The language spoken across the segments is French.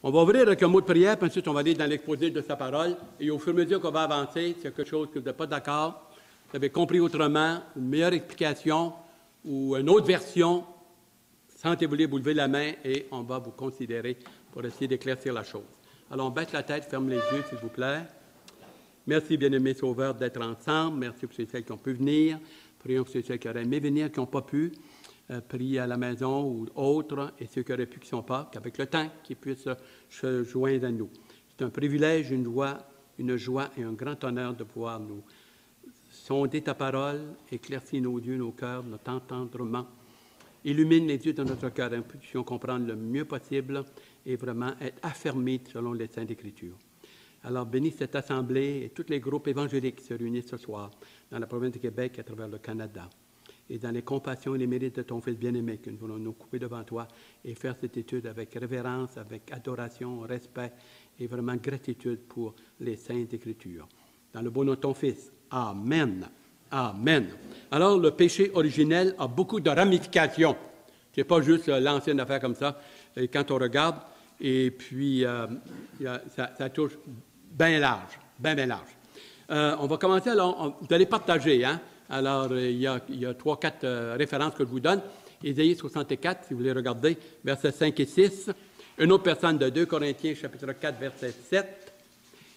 On va ouvrir avec un mot de prière, puis ensuite on va aller dans l'exposé de sa parole. Et au fur et à mesure qu'on va avancer, s'il y a quelque chose que vous n'êtes pas d'accord, vous avez compris autrement, une meilleure explication ou une autre version, sentez-vous libre, vous levez la main et on va vous considérer pour essayer d'éclaircir la chose. Alors, on baisse la tête, ferme les yeux, s'il vous plaît. Merci, bien-aimés sauveurs, d'être ensemble. Merci pour ceux et celles qui ont pu venir. Prions pour ceux et celles qui auraient aimé venir, qui n'ont pas pu. Prier à la maison ou autres, et ceux qui auraient pu, qui ne sont pas, qu'avec le temps, qu'ils puissent se joindre à nous. C'est un privilège, une joie et un grand honneur de pouvoir nous sonder ta parole, éclaircir nos yeux, nos cœurs, notre entendement. Illumine les yeux de notre cœur, que nous puissions comprendre le mieux possible et vraiment être affermis selon les Saintes Écritures. Alors, bénis cette assemblée et tous les groupes évangéliques qui se réunissent ce soir dans la province de Québec et à travers le Canada. Et dans les compassions et les mérites de ton Fils bien-aimé, que nous voulons nous couper devant toi et faire cette étude avec révérence, avec adoration, respect et vraiment gratitude pour les Saintes Écritures. Dans le beau nom de ton Fils. Amen. Amen. Alors, le péché originel a beaucoup de ramifications. Ce n'est pas juste l'ancienne affaire comme ça. Et quand on regarde, et puis ça touche bien large, bien large. On va commencer, alors, vous allez partager, hein? Alors, il y a 3-4 références que je vous donne. Ésaïe 64, si vous voulez regarder, versets 5 et 6. Une autre personne de 2 Corinthiens, chapitre 4, verset 7.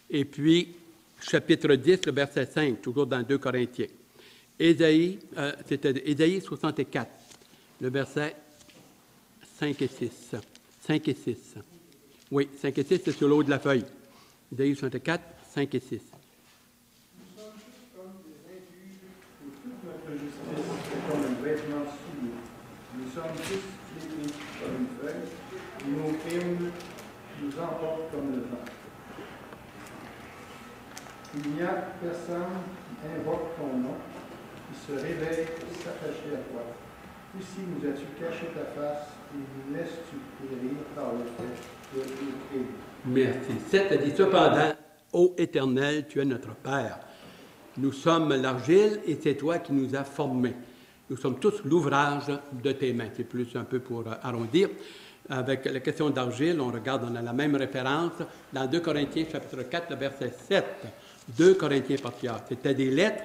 Et puis, chapitre 10, le verset 5, toujours dans 2 Corinthiens. C'était Ésaïe 64, le verset 5 et 6. 5 et 6. Oui, 5 et 6, c'est sur le haut de la feuille. Ésaïe 64, 5 et 6. Nous sommes tous flétris comme une feuille, et nos crimes nous emportent comme le vent. Il n'y a personne qui invoque ton nom, qui se réveille pour s'attacher à toi. Aussi nous as-tu caché ta face, et nous laisses-tu périr par le fait de nos crimes. Merci. 7 a dit, cependant, ô Éternel, tu es notre Père. Nous sommes l'argile et c'est toi qui nous as formés. Nous sommes tous l'ouvrage de tes mains. C'est plus un peu pour arrondir. Avec la question d'argile, on regarde, on a la même référence dans 2 Corinthiens, chapitre 4, le verset 7. 2 Corinthiens particulièrement. C'était des lettres,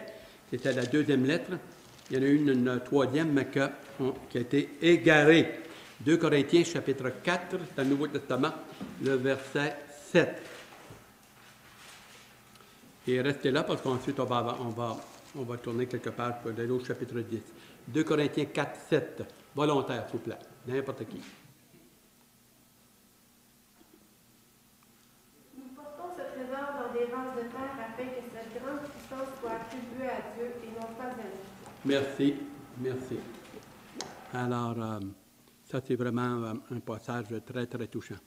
c'était la deuxième lettre. Il y en a une troisième, mais qui a été égarée. 2 Corinthiens, chapitre 4, c'est le Nouveau Testament, le verset 7. Et restez là parce qu'ensuite, on va tourner quelque part pour aller au chapitre 10. 2 Corinthiens 4, 7. Volontaire, s'il vous plaît. N'importe qui. Nous portons ce trésor dans des vases de terre afin que cette grande puissance soit attribuée à Dieu et non pas à nous. Merci. Merci. Alors, ça, c'est vraiment un passage très, très touchant.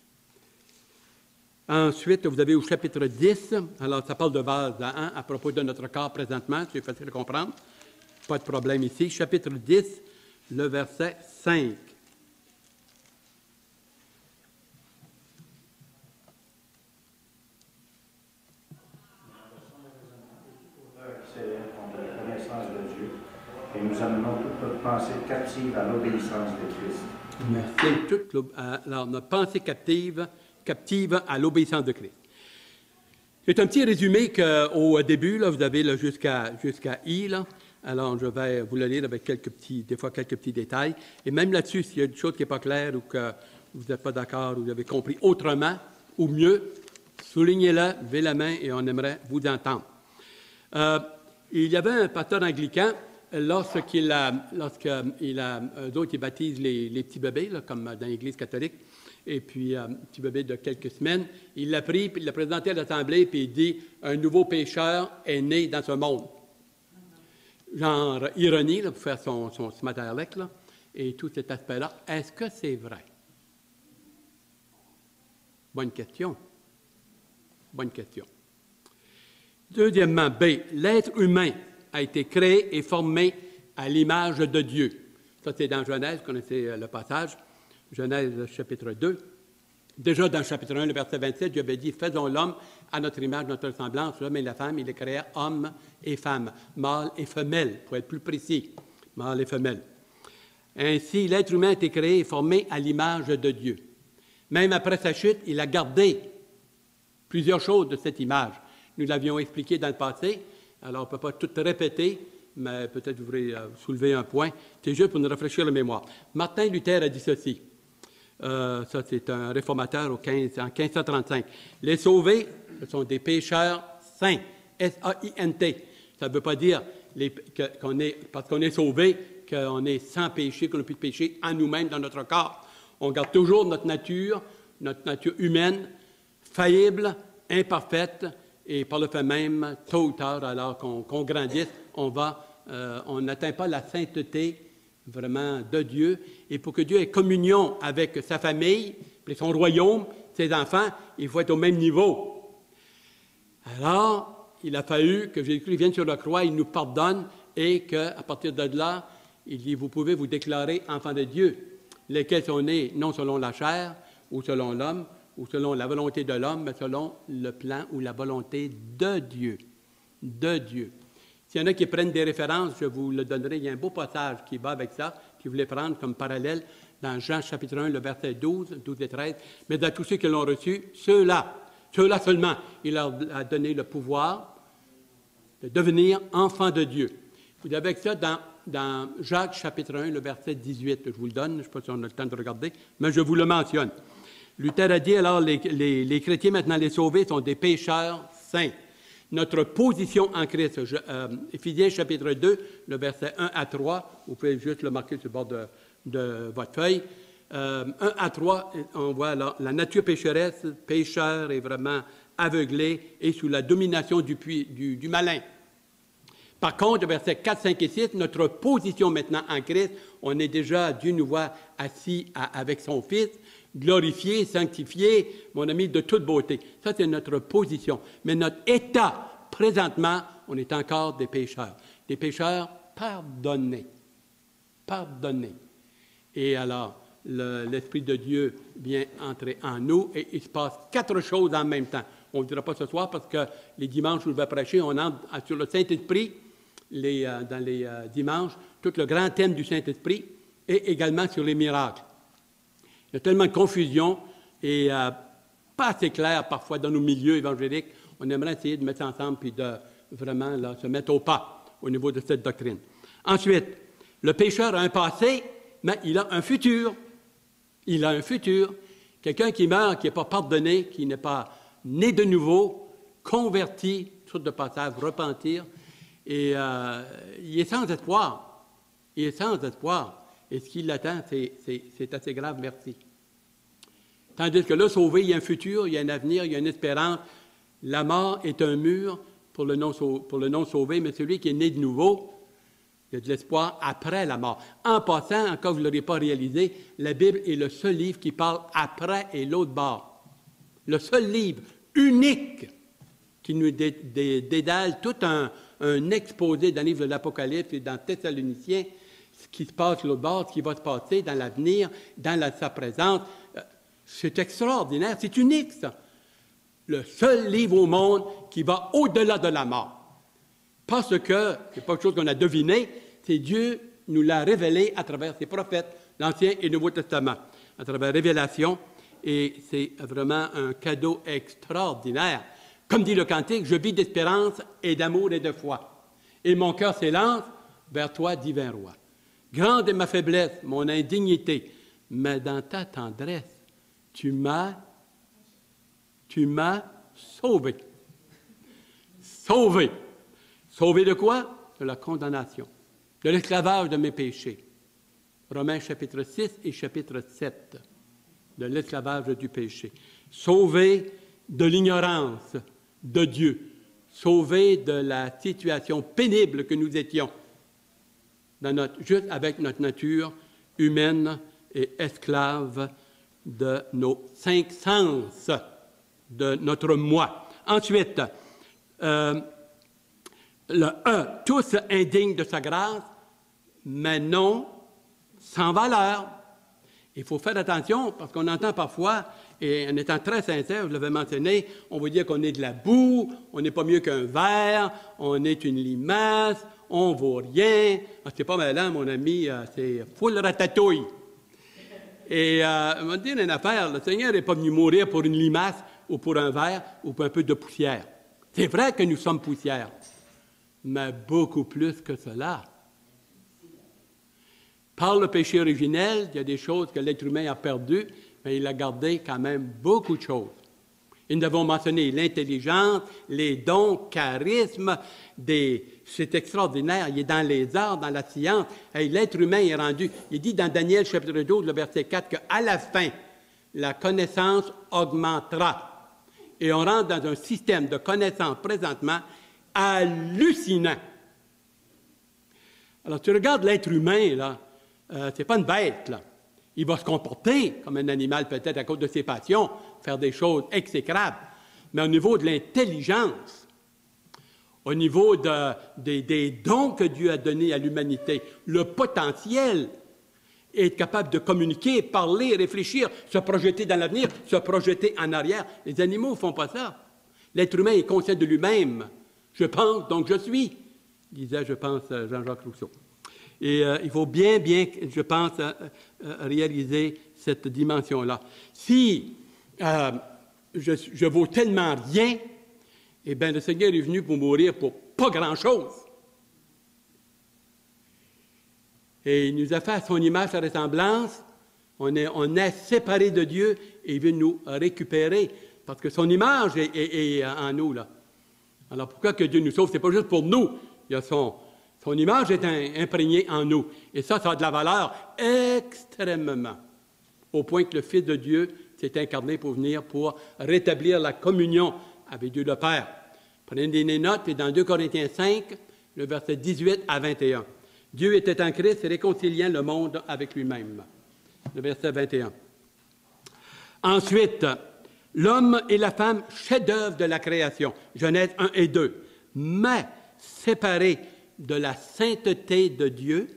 Ensuite, vous avez au chapitre 10, alors ça parle de base à propos de notre corps présentement, c'est facile à comprendre, pas de problème ici. Chapitre 10, le verset 5. Contre la connaissance de Dieu, et nous amenons toute notre pensée captive à l'obéissance de Christ. Merci. Alors, notre pensée captive à l'obéissance de Christ. C'est un petit résumé qu'au début, là, vous avez là, jusqu'à I. Là. Alors, je vais vous le lire avec quelques petits détails. Et même là-dessus, s'il y a une chose qui n'est pas claire ou que vous n'êtes pas d'accord ou vous avez compris autrement ou mieux, soulignez-le, levez la main et on aimerait vous entendre. Il y avait un pasteur anglican, lorsqu'il baptise les petits bébés, là, comme dans l'Église catholique, et puis un petit bébé de quelques semaines, il l'a pris, puis il l'a présenté à l'Assemblée, puis il dit « Un nouveau pécheur est né dans ce monde ». Genre ironie, là, pour faire son smatterlek, là, et tout cet aspect-là. Est-ce que c'est vrai? Bonne question. Bonne question. Deuxièmement, B, l'être humain a été créé et formé à l'image de Dieu. Ça, c'est dans Genèse, vous connaissez le passage. Genèse, chapitre 2. Déjà, dans le chapitre 1, le verset 27, Dieu avait dit « Faisons l'homme à notre image, notre ressemblance. L'homme et la femme, il les créa homme et femme, mâle et femelle, pour être plus précis, mâle et femelle. Ainsi, l'être humain a été créé et formé à l'image de Dieu. Même après sa chute, il a gardé plusieurs choses de cette image. Nous l'avions expliqué dans le passé, alors on ne peut pas tout répéter, mais peut-être vous voulez soulever un point. C'est juste pour nous rafraîchir la mémoire. Martin Luther a dit ceci. Ça, c'est un réformateur en 1535. Les sauvés, ce sont des pécheurs saints. S-A-I-N-T. Ça ne veut pas dire parce qu'on est sauvé qu'on est sans péché, qu'on n'a plus de péché en nous-mêmes, dans notre corps. On garde toujours notre nature humaine, faillible, imparfaite, et par le fait même, tôt ou tard, alors qu'on grandisse, on n'atteint pas la sainteté vraiment de Dieu. Et pour que Dieu ait communion avec sa famille, puis son royaume, ses enfants, il faut être au même niveau. Alors, il a fallu que Jésus-Christ vienne sur la croix, il nous pardonne, et qu'à partir de là, il dit, vous pouvez vous déclarer enfants de Dieu, lesquels sont nés non selon la chair, ou selon l'homme, ou selon la volonté de l'homme, mais selon le plan ou la volonté de Dieu. De Dieu. S'il y en a qui prennent des références, je vous le donnerai. Il y a un beau passage qui va avec ça, si vous voulez prendre comme parallèle, dans Jean chapitre 1, le verset 12 et 13. Mais dans tous ceux qui l'ont reçu, ceux-là seulement, il leur a donné le pouvoir de devenir enfants de Dieu. Vous avez ça dans Jacques chapitre 1, le verset 18. Je vous le donne, je ne sais pas si on a le temps de regarder, mais je vous le mentionne. Luther a dit, alors, les chrétiens, maintenant les sauvés, sont des pécheurs saints. Notre position en Christ, Éphésiens chapitre 2, le verset 1 à 3, vous pouvez juste le marquer sur le bord de votre feuille. 1 à 3, on voit alors, la nature pécheresse, pécheur est vraiment aveuglé et sous la domination du malin. Par contre, versets 4, 5 et 6, notre position maintenant en Christ, on est déjà, Dieu nous voit assis avec son Fils, glorifié, sanctifié, mon ami, de toute beauté. Ça, c'est notre position. Mais notre état, présentement, on est encore des pécheurs. Des pécheurs pardonnés. Pardonnés. Et alors, l'Esprit de Dieu vient entrer en nous et il se passe 4 choses en même temps. On ne le dira pas ce soir parce que les dimanches où je vais prêcher, on entre sur le Saint-Esprit, dans les dimanches, tout le grand thème du Saint-Esprit et également sur les miracles. Il y a tellement de confusion et pas assez clair parfois dans nos milieux évangéliques. On aimerait essayer de mettre ça ensemble puis de vraiment là, se mettre au pas au niveau de cette doctrine. Ensuite, le pécheur a un passé, mais il a un futur. Il a un futur. Quelqu'un qui meurt, qui n'est pas pardonné, qui n'est pas né de nouveau, converti, sorte de passage, repentir, et il est sans espoir. Il est sans espoir. Et ce qui l'attend, c'est assez grave, merci. Tandis que là, sauvé, il y a un futur, il y a un avenir, il y a une espérance. La mort est un mur pour le non-sauvé, mais celui qui est né de nouveau, il y a de l'espoir après la mort. En passant, encore vous ne l'aurez pas réalisé, la Bible est le seul livre qui parle après et l'autre bord. Le seul livre unique qui nous dédale tout un exposé dans le livre de l'Apocalypse et dans Thessaloniciens, ce qui se passe l'autre bord, ce qui va se passer dans l'avenir, dans sa présence. C'est extraordinaire, c'est unique, ça. Le seul livre au monde qui va au-delà de la mort. Parce que, ce n'est pas quelque chose qu'on a deviné, c'est Dieu nous l'a révélé à travers ses prophètes, l'Ancien et le Nouveau Testament, à travers Révélation, et c'est vraiment un cadeau extraordinaire. Comme dit le cantique, je vis d'espérance et d'amour et de foi. Et mon cœur s'élance vers toi, divin roi. Grande est ma faiblesse, mon indignité, mais dans ta tendresse, tu m'as sauvé. Sauvé. Sauvé de quoi? De la condamnation, de l'esclavage de mes péchés. Romains chapitre 6 et chapitre 7, de l'esclavage du péché. Sauvé de l'ignorance de Dieu. Sauvé de la situation pénible que nous étions, juste avec notre nature humaine et esclave de nos 5 sens, de notre moi. Ensuite, le « tous indignes de sa grâce », mais non sans valeur. Il faut faire attention parce qu'on entend parfois, et en étant très sincère, je l'avais mentionné, on va dire qu'on est de la boue, on n'est pas mieux qu'un verre, on est une limace, on ne vaut rien. C'est pas malin, mon ami, c'est full ratatouille. Et je vais te dire une affaire, le Seigneur n'est pas venu mourir pour une limace ou pour un verre ou pour un peu de poussière. C'est vrai que nous sommes poussière, mais beaucoup plus que cela. Par le péché originel, il y a des choses que l'être humain a perdues, mais il a gardé quand même beaucoup de choses. Et nous avons mentionné l'intelligence, les dons, charismes, c'est extraordinaire. Il est dans les arts, dans la science. Hey, l'être humain est rendu. Il dit dans Daniel chapitre 12, le verset 4, qu'à la fin, la connaissance augmentera. Et on rentre dans un système de connaissance présentement hallucinant. Alors, tu regardes l'être humain, là, c'est pas une bête, là. Il va se comporter comme un animal peut-être à cause de ses passions, faire des choses exécrables. Mais au niveau de l'intelligence, au niveau des dons que Dieu a donnés à l'humanité, le potentiel, être capable de communiquer, parler, réfléchir, se projeter dans l'avenir, se projeter en arrière. Les animaux ne font pas ça. L'être humain est conscient de lui-même. Je pense, donc je suis, disait, je pense, Jean-Jacques Rousseau. Et il faut bien, je pense, réaliser cette dimension-là. Si je vaux tellement rien, eh bien, le Seigneur est venu pour mourir pour pas grand-chose. Et il nous a fait à son image, sa ressemblance. On est séparés de Dieu et il veut nous récupérer parce que son image est en nous, là. Alors, pourquoi que Dieu nous sauve? Ce n'est pas juste pour nous. Il y a son image est imprégnée en nous. Et ça a de la valeur extrêmement. Au point que le Fils de Dieu s'est incarné pour venir pour rétablir la communion avec Dieu le Père. Prenez des notes, et dans 2 Corinthiens 5, le verset 18 à 21. Dieu était en Christ réconciliant le monde avec lui-même. Le verset 21. Ensuite, l'homme et la femme, chef-d'œuvre de la création. Genèse 1 et 2. Mais séparés de la sainteté de Dieu,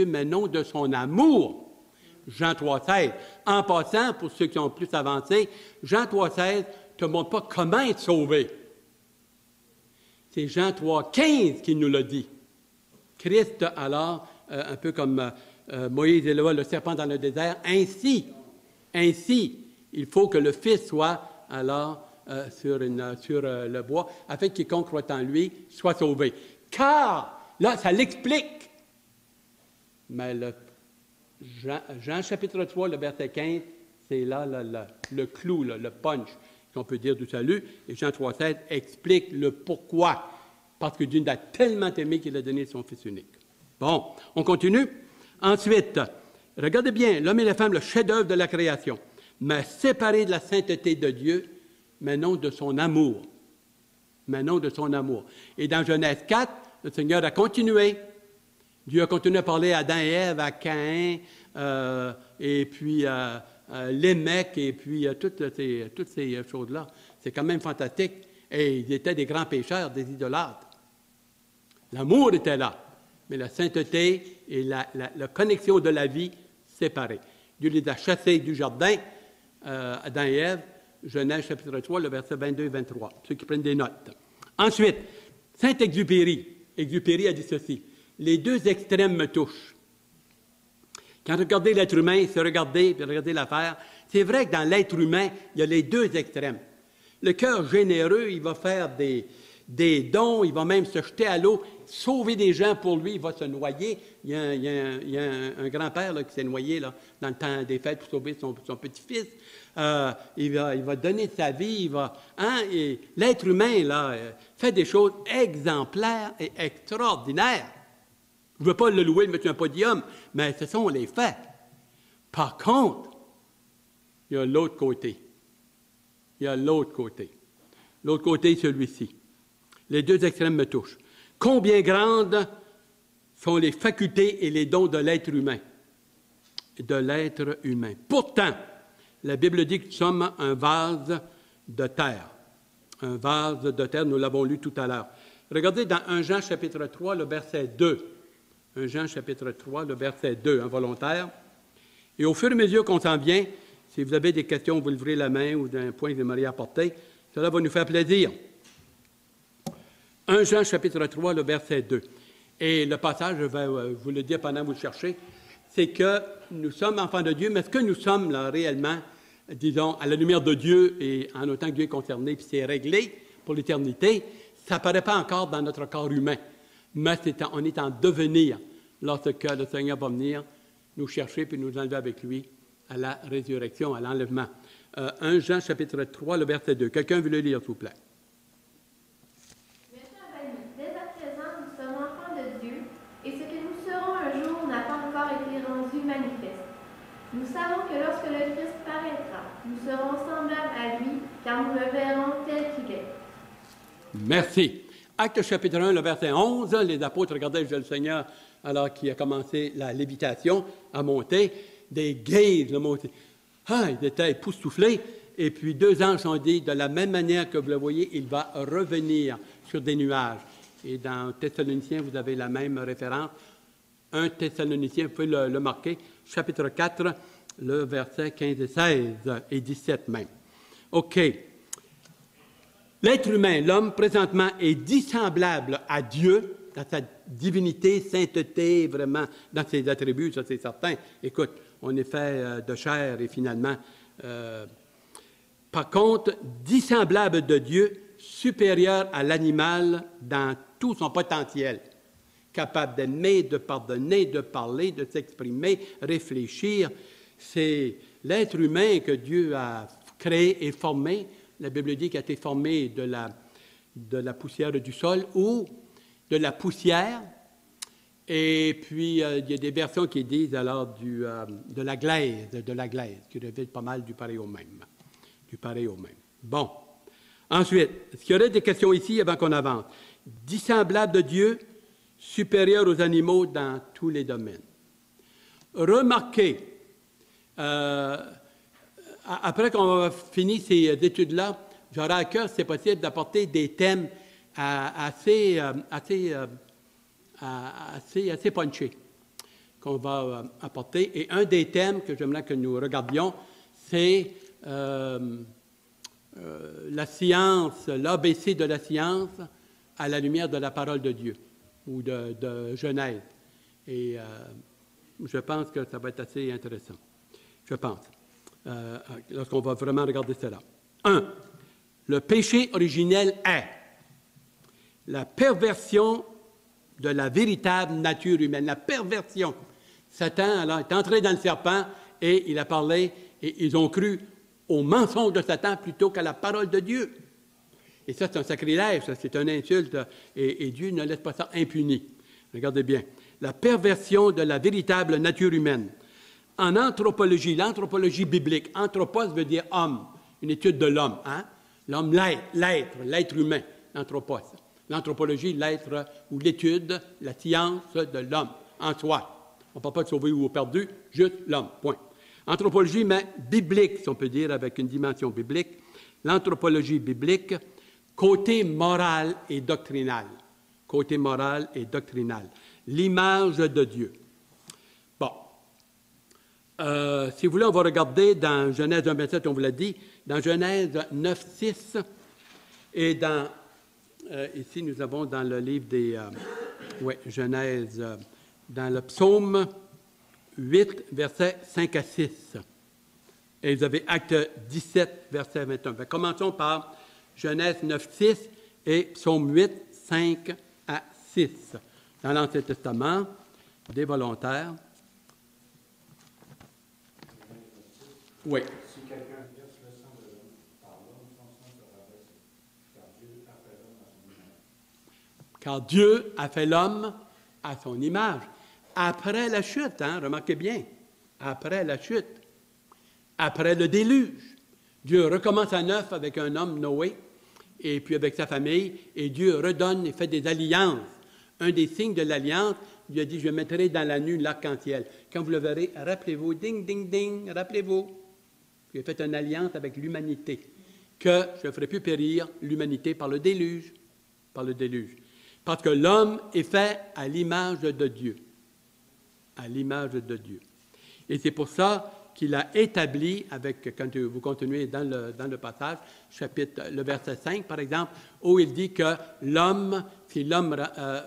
mais non de son amour. Jean 3,16. En passant, pour ceux qui sont plus avancés, Jean 3,16 ne te montre pas comment être sauvé. C'est Jean 3,15 qui nous l'a dit. Christ, alors, un peu comme Moïse éleva le serpent dans le désert, ainsi, il faut que le Fils soit, alors, sur le bois, afin que quiconque croit en lui soit sauvé. Car, là, ça l'explique. Mais Jean chapitre 3, le verset 15, c'est là le clou, là, le punch, qu'on peut dire du salut. Et Jean 3,16 explique le pourquoi. Parce que Dieu nous a tellement aimé qu'il a donné son Fils unique. Bon, on continue. Ensuite, regardez bien, l'homme et la femme, le chef-d'œuvre de la création, mais séparés de la sainteté de Dieu, mais non de son amour. Et dans Genèse 4, le Seigneur a continué. Dieu a continué à parler à Adam et Ève, à Caïn, et puis à Lémec, et puis toutes ces choses-là. C'est quand même fantastique. Et ils étaient des grands pécheurs, des idolâtres. L'amour était là, mais la sainteté et la connexion de la vie séparées. Dieu les a chassés du jardin, Adam et Ève, Genèse chapitre 3, le verset 22 et 23, ceux qui prennent des notes. Ensuite, Saint-Exupéry a dit ceci, « Les deux extrêmes me touchent. » Quand regardez l'être humain, c'est regarder, puis regarder l'affaire, c'est vrai que dans l'être humain, il y a les deux extrêmes. Le cœur généreux, il va faire des dons, il va même se jeter à l'eau, sauver des gens pour lui, il va se noyer. Il y a un grand-père là, qui s'est noyé là, dans le temps des fêtes pour sauver son petit-fils. Il va donner sa vie, et l'être humain là, fait des choses exemplaires et extraordinaires. Je ne veux pas le louer, le mettre sur un podium, mais ce sont les faits. Par contre, il y a l'autre côté. L'autre côté, celui-ci. Les deux extrêmes me touchent. Combien grandes sont les facultés et les dons de l'être humain? Pourtant, la Bible dit que nous sommes un vase de terre. Un vase de terre, nous l'avons lu tout à l'heure. Regardez dans 1 Jean chapitre 3, le verset 2. 1 Jean chapitre 3, le verset 2, un volontaire. Et au fur et à mesure qu'on s'en vient, si vous avez des questions, vous lèverez la main ou d'un point que vous aimeriez apporter, cela va nous faire plaisir. 1 Jean chapitre 3, le verset 2. Et le passage, je vais vous le dire pendant que vous le cherchez, c'est que nous sommes enfants de Dieu, mais est-ce que nous sommes là réellement, disons, à la lumière de Dieu et en autant que Dieu est concerné, puis c'est réglé pour l'éternité, ça n'apparaît pas encore dans notre corps humain, mais on est en devenir lorsque le Seigneur va venir nous chercher puis nous enlever avec lui à la résurrection, à l'enlèvement. 1 Jean, chapitre 3, le verset 2. Quelqu'un veut le lire, s'il vous plaît? Mes chers amis, dès à présent, nous sommes enfants de Dieu, et ce que nous serons un jour n'a pas encore été rendu manifeste. Nous savons que lorsque le Christ paraîtra, nous serons semblables à lui, car nous le verrons tel qu'il est. Merci. Acte chapitre 1, le verset 11, les apôtres regardaient le Seigneur alors qu'il a commencé la lévitation à monter, des gaze, le monter. Ah, il était époustouflé. Et puis 2 anges ont dit, de la même manière que vous le voyez, il va revenir sur des nuages. Et dans Thessaloniciens, vous avez la même référence. 1 Thessaloniciens, vous pouvez le marquer, chapitre 4, le verset 15 et 16 et 17 même. OK. L'être humain, l'homme, présentement, est dissemblable à Dieu dans sa divinité, sainteté, vraiment, dans ses attributs, ça c'est certain. Écoute, on est fait de chair et finalement, par contre, dissemblable de Dieu, supérieur à l'animal dans tout son potentiel, capable d'aimer, de pardonner, de parler, de s'exprimer, réfléchir. C'est l'être humain que Dieu a créé et formé. La Bible dit qu'il a été formé de la poussière du sol ou de la poussière. Et puis, il y a des versions qui disent alors de la glaise, qui révèle pas mal du pareil au même. Du pareil au même. Bon. Ensuite, est-ce qu'il y aurait des questions ici avant qu'on avance? Dissemblable de Dieu, supérieur aux animaux dans tous les domaines. Remarquez, après qu'on va finir ces études-là, j'aurai à cœur, si c'est possible, d'apporter des thèmes assez punchés qu'on va apporter. Et un des thèmes que j'aimerais que nous regardions, c'est la science, l'ABC de la science à la lumière de la parole de Dieu ou de Genèse. Et je pense que ça va être assez intéressant. Je pense. Lorsqu'on va vraiment regarder cela. 1. Le péché originel est la perversion de la véritable nature humaine. La perversion. Satan, alors, est entré dans le serpent et il a parlé, et ils ont cru au mensonge de Satan plutôt qu'à la parole de Dieu. Et ça, c'est un sacrilège, ça, c'est une insulte, et Dieu ne laisse pas ça impuni. Regardez bien. La perversion de la véritable nature humaine. En anthropologie, l'anthropologie biblique, anthropos veut dire homme, une étude de l'homme, hein? L'homme, l'être humain, l'anthropos. L'anthropologie, l'être ou l'étude, la science de l'homme en soi. On ne parle pas de sauver ou perdu, juste l'homme, point. Anthropologie, mais biblique, si on peut dire, avec une dimension biblique. L'anthropologie biblique, côté moral et doctrinal. Côté moral et doctrinal. L'image de Dieu. Bon. Si vous voulez, on va regarder dans Genèse 1, 27, on vous l'a dit, dans Genèse 9, 6, et dans, ici nous avons dans le livre des, Genèse, dans le psaume 8, versets 5 à 6. Et vous avez Acte 17, verset 21. Fait, commençons par Genèse 9, 6 et psaume 8, 5 à 6. Dans l'Ancien Testament, des volontaires. Oui. Si quelqu'un verse le sang de l'homme par l'homme, son sang sera versé, car Dieu a fait l'homme à son image. Car Dieu a fait l'homme à son image. Après la chute, hein, remarquez bien, après la chute, après le déluge, Dieu recommence à neuf avec un homme, Noé, et puis avec sa famille, et Dieu redonne et fait des alliances. Un des signes de l'alliance, Dieu a dit, je mettrai dans la nuit l'arc-en-ciel. Quand vous le verrez, rappelez-vous, ding, ding, ding, rappelez-vous. J'ai fait une alliance avec l'humanité, que je ne ferai plus périr l'humanité par le déluge. Par le déluge. Parce que l'homme est fait à l'image de Dieu. À l'image de Dieu. Et c'est pour ça qu'il a établi, avec, quand vous continuez dans le passage, le verset 5, par exemple, où il dit que l'homme, si l'homme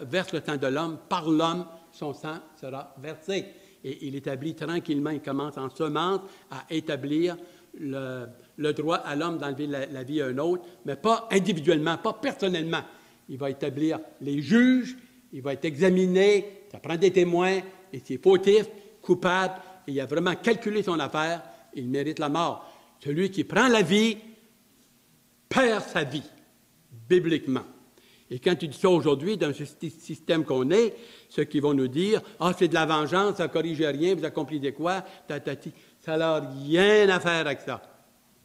verse le sang de l'homme, par l'homme, son sang sera versé. et il établit tranquillement, il commence en semence à établir le droit à l'homme d'enlever la vie à un autre, mais pas individuellement, pas personnellement. Il va établir les juges, il va être examiné, ça prend des témoins, et s'il est fautif, coupable, et il a vraiment calculé son affaire, il mérite la mort. Celui qui prend la vie perd sa vie, bibliquement. Et quand tu dis ça aujourd'hui, dans ce système qu'on est, ceux qui vont nous dire « Ah, c'est de la vengeance, ça ne corrige rien, vous accomplissez quoi? » Ça n'a rien à faire avec ça.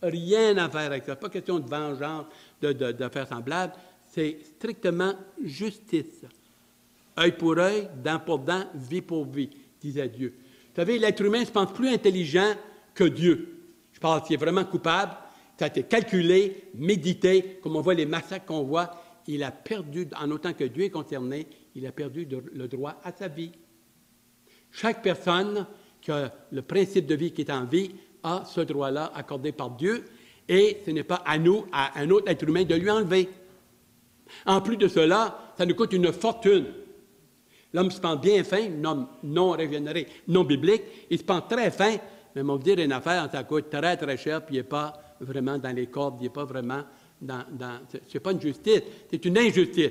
Rien à faire avec ça. Pas question de vengeance, de faire semblable. C'est strictement justice. Œil pour œil, dent pour dent, vie pour vie, disait Dieu. Vous savez, l'être humain se pense plus intelligent que Dieu. Je parle qu'il est vraiment coupable. Ça a été calculé, médité, comme on voit les massacres qu'on voit. Il a perdu, en autant que Dieu est concerné, il a perdu le droit à sa vie. Chaque personne qui a le principe de vie qui est en vie a ce droit-là accordé par Dieu, et ce n'est pas à nous, à un autre être humain, de lui enlever. En plus de cela, ça nous coûte une fortune. L'homme se pense bien fin, l'homme non régénéré, non biblique, il se pense très fin, mais on va vous dire une affaire, ça coûte très, très cher, puis il n'est pas vraiment dans les cordes, il n'est pas vraiment dans c'est pas une justice, c'est une injustice.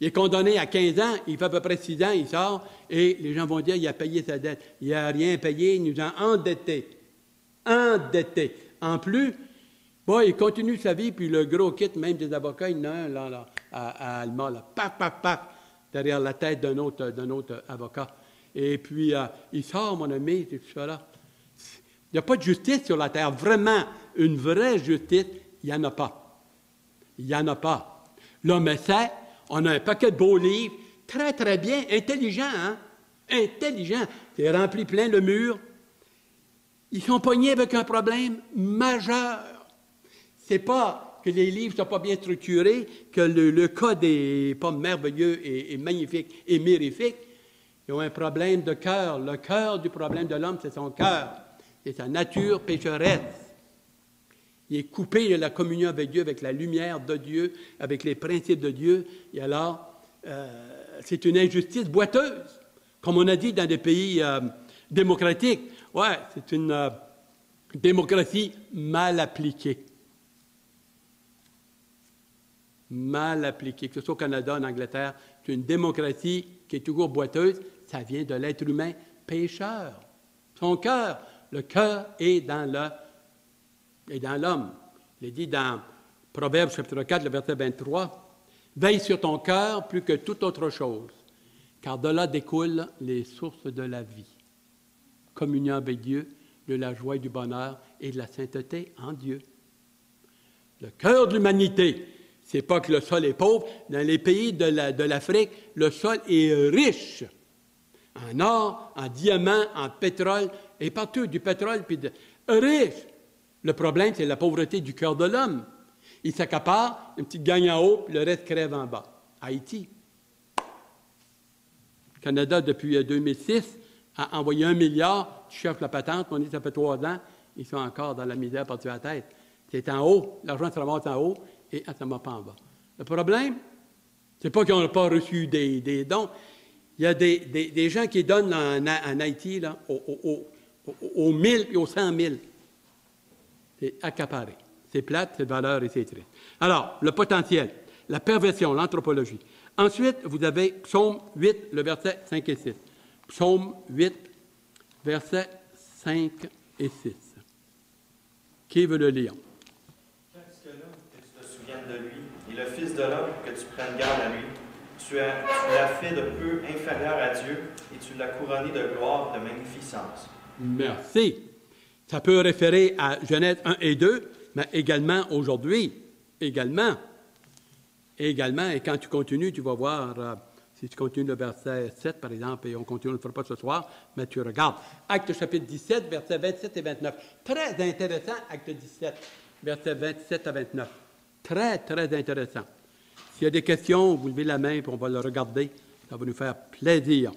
Il est condamné à 15 ans, il fait à peu près 6 ans, il sort, et les gens vont dire qu'il a payé sa dette. Il n'a rien payé, il nous a endettés. Endettés. En plus, bon, il continue sa vie, puis le gros kit, même des avocats, il y en a un là, à Alma, là, paf, paf, paf, derrière la tête d'un autre avocat. Et puis, il sort, mon ami, c'est tout ça là. Il n'y a pas de justice sur la terre. Vraiment, une vraie justice, il n'y en a pas. Il n'y en a pas. L'homme essaie, on a un paquet de beaux livres, très, très bien, intelligent, hein? Intelligent. C'est rempli plein le mur. Ils sont pognés avec un problème majeur. C'est pas que les livres ne sont pas bien structurés, que le code n'est pas merveilleux et magnifique et mirifique. Ils ont un problème de cœur. Le cœur du problème de l'homme, c'est son cœur. C'est sa nature pécheresse. Il est coupé de la communion avec Dieu, avec la lumière de Dieu, avec les principes de Dieu. Et alors, c'est une injustice boiteuse, comme on a dit dans des pays démocratiques. Ouais, c'est une démocratie mal appliquée. Mal appliquée. Que ce soit au Canada, en Angleterre, c'est une démocratie qui est toujours boiteuse. Ça vient de l'être humain pécheur. Son cœur, le cœur est dans l'homme. Il est dit dans Proverbes chapitre 4, le verset 23, « Veille sur ton cœur plus que toute autre chose, car de là découlent les sources de la vie. Communion avec Dieu, de la joie et du bonheur et de la sainteté en Dieu. » Le cœur de l'humanité, c'est pas que le sol est pauvre. Dans les pays de l'Afrique, le sol est riche. En or, en diamants, en pétrole, et partout, du pétrole, puis riche. Le problème, c'est la pauvreté du cœur de l'homme. Il s'accapare, une petite gagne en haut, puis le reste crève en bas. Haïti. Le Canada, depuis 2006, a envoyé 1 milliard. Tu cherches la patente, on dit ça fait 3 ans, ils sont encore dans la misère par-dessus la tête. C'est en haut, l'argent se ramasse en haut, et ça ne va pas en bas. Le problème, c'est pas qu'on n'a pas reçu des dons. Il y a des gens qui donnent en Haïti là, aux 1000 et aux 100 000. C'est accaparé. C'est plate, c'est de valeur et c'est triste. Alors, le potentiel, la perversion, l'anthropologie. Ensuite, vous avez Psaume 8, le verset 5 et 6. Psaume 8, versets 5 et 6. Qui veut le lire? Tandis que l'homme, que tu te souviennes de lui, et le Fils de l'homme, que tu prennes garde à lui, tu l'as fait de peu inférieur à Dieu, et tu l'as couronné de gloire, de magnificence. Merci. Ça peut référer à Genèse 1 et 2, mais également aujourd'hui. Également, et quand tu continues, tu vas voir, si tu continues le verset 7, par exemple, et on continue, on ne le fera pas ce soir, mais tu regardes. Acte chapitre 17, versets 27 et 29. Très intéressant, Acte 17, versets 27 à 29. Très, très intéressant. S'il y a des questions, vous levez la main, puis on va le regarder. Ça va nous faire plaisir.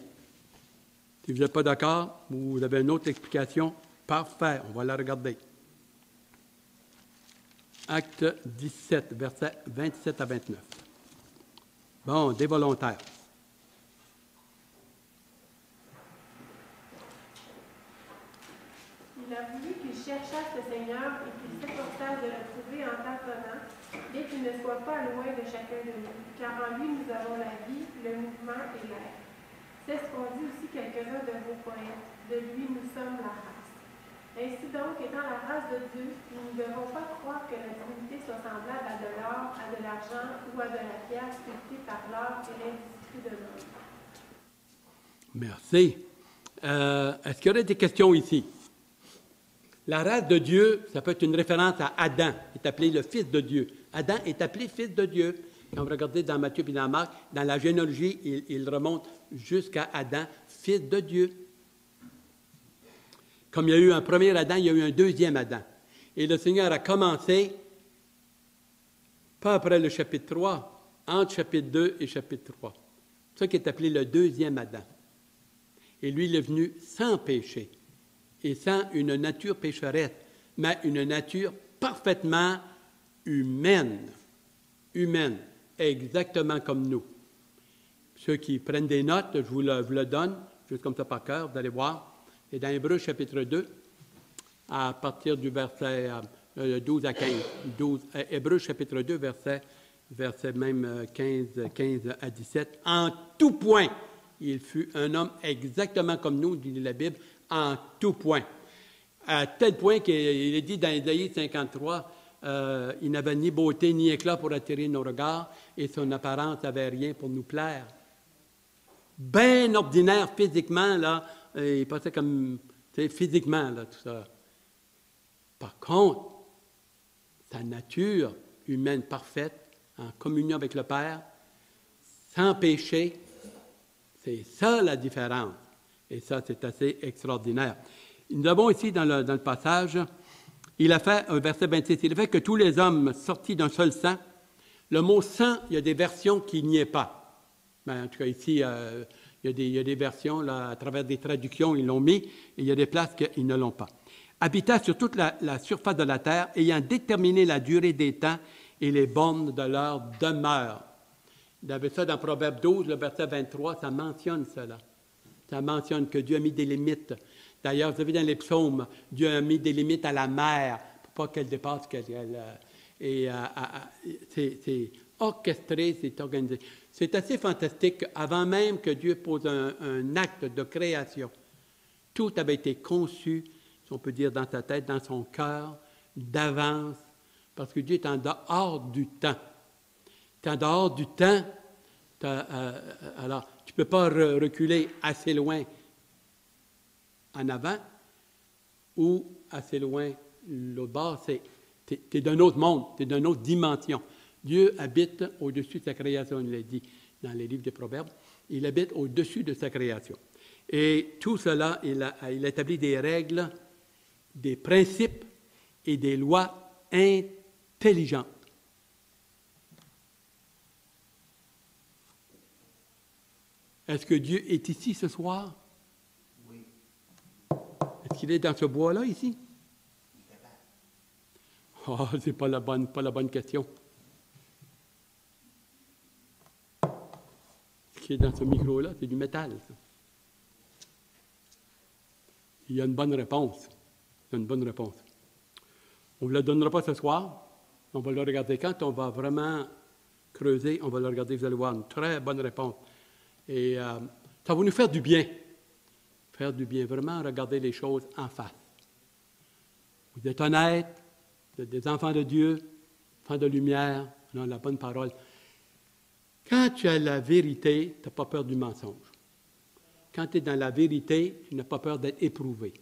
Si vous n'êtes pas d'accord, ou vous avez une autre explication, parfait, on va la regarder. Acte 17, versets 27 à 29. Bon, des volontaires. aurait voulu qu'ils cherchassent le Seigneur et qu'ils s'efforçassent de le trouver en tâtonnant, bien qu'il ne soit pas loin de chacun de nous, car en lui nous avons la vie, le mouvement et l'air. C'est ce qu'ont dit aussi quelques-uns de vos poètes. De lui nous sommes la race. Ainsi donc, étant la race de Dieu, nous ne devons pas croire que la divinité soit semblable à de l'or, à de l'argent ou à de la pierre sculptée par l'art et l'industrie de l'homme. Merci. Est-ce qu'il y aurait des questions ici? La race de Dieu, ça peut être une référence à Adam, qui est appelé le fils de Dieu. Adam est appelé fils de Dieu. Quand vous regardez dans Matthieu et dans Marc, dans la généalogie, il remonte jusqu'à Adam, fils de Dieu. Comme il y a eu un premier Adam, il y a eu un deuxième Adam. Et le Seigneur a commencé, pas après le chapitre 3, entre chapitre 2 et chapitre 3. C'est ça qui est appelé le deuxième Adam. Et lui, il est venu sans péché et sans une nature pécheresse, mais une nature parfaitement humaine. Humaine, exactement comme nous. Ceux qui prennent des notes, je vous le donne, juste comme ça par cœur, vous allez voir. Et dans Hébreux chapitre 2, à partir du verset 12 à 15. Hébreux chapitre 2, verset même 15 à 17. En tout point, il fut un homme exactement comme nous, dit la Bible, en tout point. À tel point qu'il est dit dans Ésaïe 53, il n'avait ni beauté ni éclat pour attirer nos regards, et son apparence n'avait rien pour nous plaire. Bien ordinaire physiquement, là, il passait comme, tu sais, physiquement, là, tout ça. Par contre, sa nature humaine parfaite, en communion avec le Père, sans péché, c'est ça la différence. Et ça, c'est assez extraordinaire. Nous avons ici, dans le passage, il a fait, verset 26, il a fait que tous les hommes sortis d'un seul sang. Le mot « sang », il y a des versions qui n'y est pas. Mais en tout cas, ici, il y a des versions, là, à travers des traductions, ils l'ont mis, et il y a des places qu'ils ne l'ont pas. Habitant sur toute la surface de la terre, ayant déterminé la durée des temps et les bornes de leur demeure. Vous avez ça dans Proverbe 12, le verset 23, ça mentionne cela. Ça mentionne que Dieu a mis des limites. D'ailleurs, vous avez dans les psaumes, Dieu a mis des limites à la mer pour pas qu'elle dépasse c'est orchestré, c'est organisé. C'est assez fantastique. Avant même que Dieu pose un acte de création, tout avait été conçu, si on peut dire, dans sa tête, dans son cœur, d'avance, parce que Dieu est en dehors du temps. Tu es en dehors du temps, alors tu ne peux pas reculer assez loin en avant ou assez loin l'autre bord. Tu es d'un autre monde, tu es d'une autre dimension. Dieu habite au-dessus de sa création, il l'a dit dans les livres des Proverbes. Il habite au-dessus de sa création. Et tout cela, il établit des règles, des principes et des lois intelligentes. Est-ce que Dieu est ici ce soir? Oui. Est-ce qu'il est dans ce bois-là, ici? Oh, c'est pas la bonne question. Ce qui est dans ce micro-là, c'est du métal, ça. Il y a une bonne réponse. Il y a une bonne réponse. On ne vous la donnera pas ce soir. On va le regarder quand on va vraiment creuser. On va le regarder, vous allez voir une très bonne réponse. Et ça va nous faire du bien. Faire du bien, vraiment regarder les choses en face. Vous êtes honnêtes, vous êtes des enfants de Dieu, enfants de lumière, on a la bonne parole. Quand tu as la vérité, tu n'as pas peur du mensonge. Quand tu es dans la vérité, tu n'as pas peur d'être éprouvé,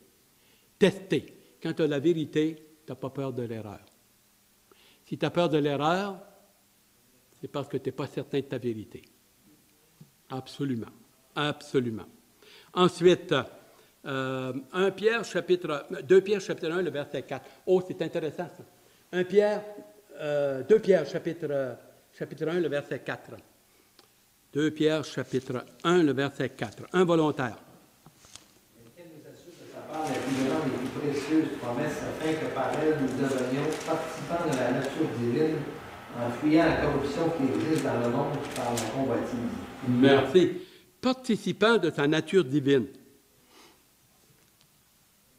testé. Quand tu as la vérité, tu n'as pas peur de l'erreur. Si tu as peur de l'erreur, c'est parce que tu n'es pas certain de ta vérité. Absolument. Absolument. Ensuite, 2 Pierre, chapitre 1, le verset 4. Oh, c'est intéressant, ça. 2 Pierre, chapitre 1, le verset 4. 2 Pierre, chapitre 1, le verset 4. Un volontaire. Lequel nous assure de sa part la plus grande et plus précieuse promesse, afin que par elle nous devenions participants de la nature divine, en fuyant la corruption qui existe dans le monde par la convoitise. Merci. Participants de sa nature divine.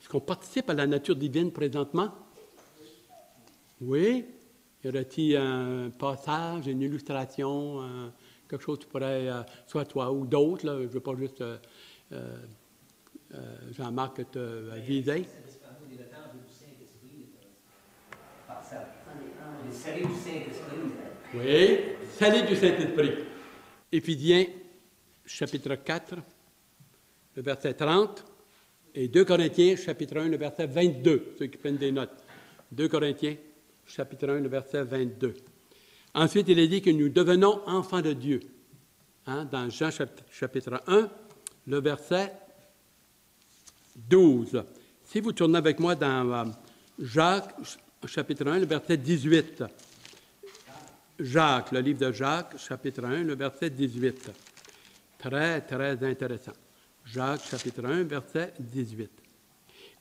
Est-ce qu'on participe à la nature divine présentement? Oui. Y aurait-il un passage, une illustration, quelque chose que tu pourrais, soit toi ou d'autres, là, je ne veux pas juste Jean-Marc te viser. Les salés du Saint-Esprit. Oui, salés du Saint-Esprit. Éphésiens, chapitre 4, le verset 30, et 2 Corinthiens, chapitre 1, le verset 22, ceux qui prennent des notes. 2 Corinthiens, chapitre 1, le verset 22. Ensuite, il est dit que nous devenons enfants de Dieu. Hein, dans Jean, chapitre 1, le verset 12. Si vous tournez avec moi dans Jacques, chapitre 1, le verset 18. Jacques, le livre de Jacques, chapitre 1, le verset 18. Très, très intéressant. Jacques, chapitre 1, verset 18.